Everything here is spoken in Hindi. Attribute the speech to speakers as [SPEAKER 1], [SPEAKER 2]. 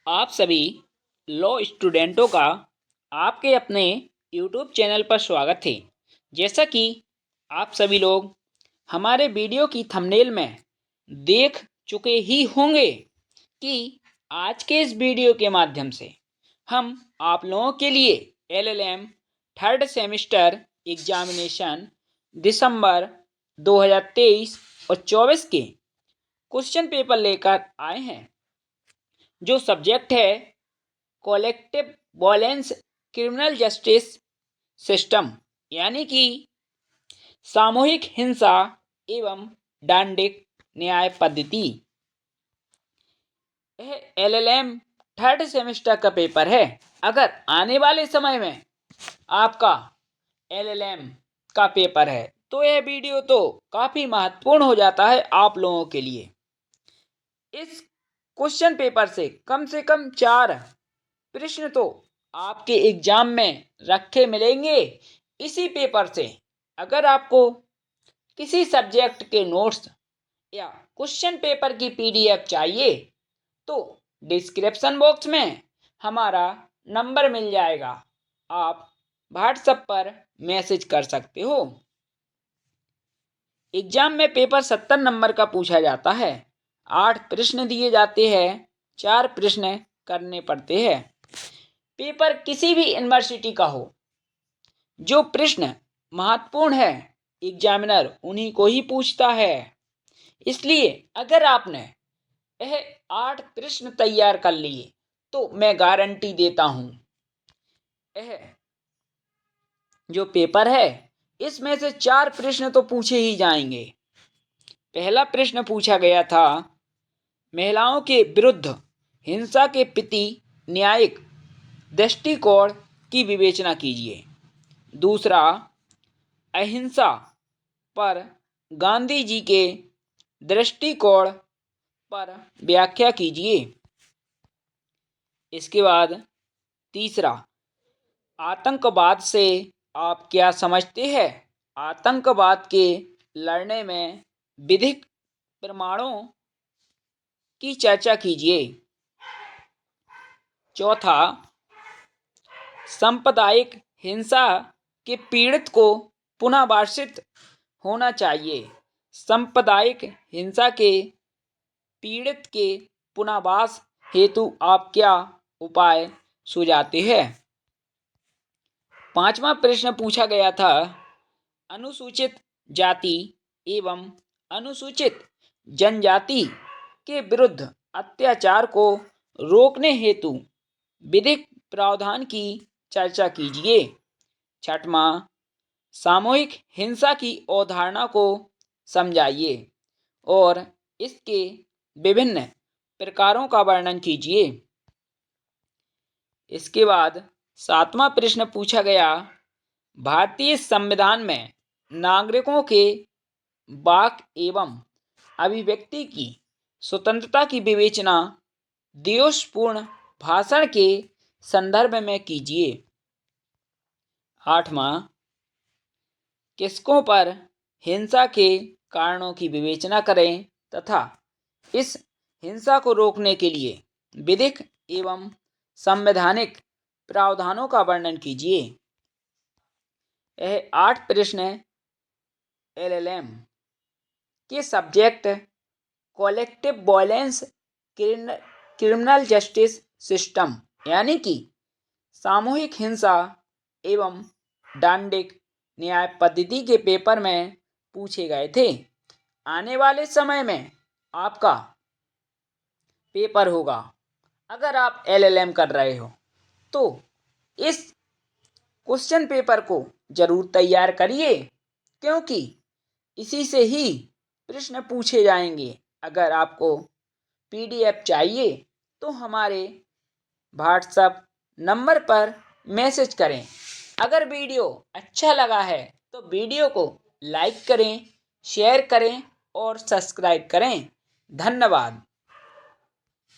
[SPEAKER 1] आप सभी लॉ स्टूडेंटों का आपके अपने यूट्यूब चैनल पर स्वागत है। जैसा कि आप सभी लोग हमारे वीडियो की थंबनेल में देख चुके ही होंगे कि आज के इस वीडियो के माध्यम से हम आप लोगों के लिए एलएलएम थर्ड सेमेस्टर एग्जामिनेशन दिसंबर 2023 और 24 के क्वेश्चन पेपर लेकर आए हैं। जो सब्जेक्ट है collective violence criminal justice system, यानी कि सामूहिक हिंसा एवं दंडिक न्याय पद्धति। यह एलएलएम थर्ड सेमेस्टर का पेपर है। अगर आने वाले समय में आपका एलएलएम का पेपर है तो यह वीडियो तो काफ़ी महत्वपूर्ण हो जाता है आप लोगों के लिए। इस क्वेश्चन पेपर से कम 4 प्रश्न तो आपके एग्जाम में रखे मिलेंगे। इसी पेपर से अगर आपको किसी सब्जेक्ट के नोट्स या क्वेश्चन पेपर की पीडीएफ चाहिए तो डिस्क्रिप्शन बॉक्स में हमारा नंबर मिल जाएगा, आप व्हाट्सएप पर मैसेज कर सकते हो। एग्जाम में पेपर 70 नंबर का पूछा जाता है। 8 प्रश्न दिए जाते हैं, 4 प्रश्न करने पड़ते हैं। पेपर किसी भी यूनिवर्सिटी का हो, जो प्रश्न महत्वपूर्ण है एग्जामिनर उन्हीं को ही पूछता है। इसलिए अगर आपने यह 8 प्रश्न तैयार कर लिए तो मैं गारंटी देता हूं यह जो पेपर है इसमें से 4 प्रश्न तो पूछे ही जाएंगे। पहला प्रश्न पूछा गया था, महिलाओं के विरुद्ध हिंसा के प्रति न्यायिक दृष्टिकोण की विवेचना कीजिए। दूसरा, अहिंसा पर गांधी जी के दृष्टिकोण पर व्याख्या कीजिए। इसके बाद तीसरा, आतंकवाद से आप क्या समझते हैं? आतंकवाद के लड़ने में विधिक प्रमाणों की चर्चा कीजिए। चौथा, सांप्रदायिक हिंसा के पीड़ित को पुनर्वासित होना चाहिए। सांप्रदायिक हिंसा के पीड़ित के पुनर्वास हेतु आप क्या उपाय सुझाते हैं? पांचवा प्रश्न पूछा गया था, अनुसूचित जाति एवं अनुसूचित जनजाति के विरुद्ध अत्याचार को रोकने हेतु विधिक प्रावधान की चर्चा कीजिए। छठवां, सामूहिक हिंसा की अवधारणा को समझाइए और इसके विभिन्न प्रकारों का वर्णन कीजिए। इसके बाद सातवां प्रश्न पूछा गया, भारतीय संविधान में नागरिकों के वाक एवं अभिव्यक्ति की स्वतंत्रता की विवेचना द्वेषपूर्ण भाषण के संदर्भ में कीजिए। आठवां, किसकों पर हिंसा के कारणों की विवेचना करें तथा इस हिंसा को रोकने के लिए विधिक एवं संवैधानिक प्रावधानों का वर्णन कीजिए। यह 8 प्रश्न एलएलएम के subject collective violence criminal justice system, यानी कि सामूहिक हिंसा एवं दंडिक न्याय पद्धति के पेपर में पूछे गए थे। आने वाले समय में आपका पेपर होगा। अगर आप एलएलएम कर रहे हो तो इस क्वेश्चन पेपर को जरूर तैयार करिए, क्योंकि इसी से ही प्रश्न पूछे जाएंगे। अगर आपको पीडीएफ चाहिए तो हमारे व्हाट्सएप नंबर पर मैसेज करें। अगर वीडियो अच्छा लगा है तो वीडियो को लाइक करें, शेयर करें और सब्सक्राइब करें। धन्यवाद।